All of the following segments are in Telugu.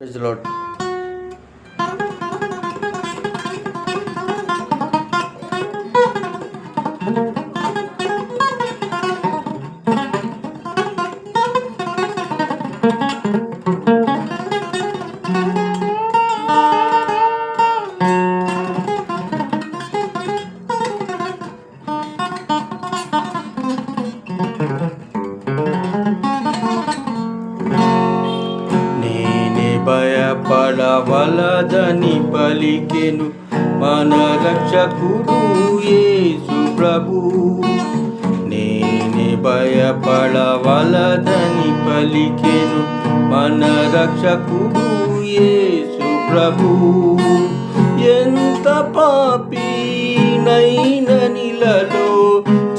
Praise the Lord. భయపడవలదని పలికెను మన రక్షకుడు యేసు ప్రభు. నేనే భయపడవలదని పలికెను మన రక్షకుడు యేసు ప్రభు. ఎంత పాపినైననిలలో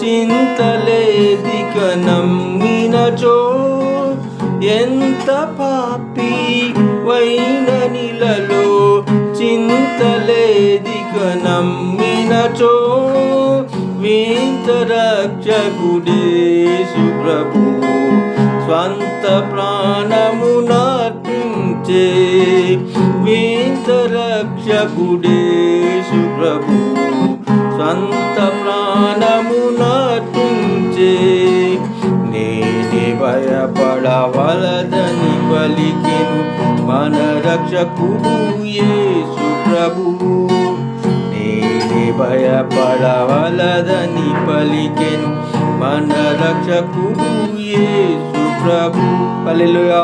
చింతలేదిక నమ్మినచో, ఎంత పాపి వైననిలలో చింతలేదిక నమ్మినచో, వింత రక్షకుడేసు ప్రభు స్వంత ప్రాణమునర్పించే. వింత రక్షకుడేసు ప్రభు స్వంత ప్రాణమునర్పించే. నేనే భయపడవలదని పలికెను మన రక్షకుడు యేసు ప్రభు. నేనే భయపడవలదని పలికెను మన రక్షకుడు యేసు ప్రభు. హల్లెలూయా.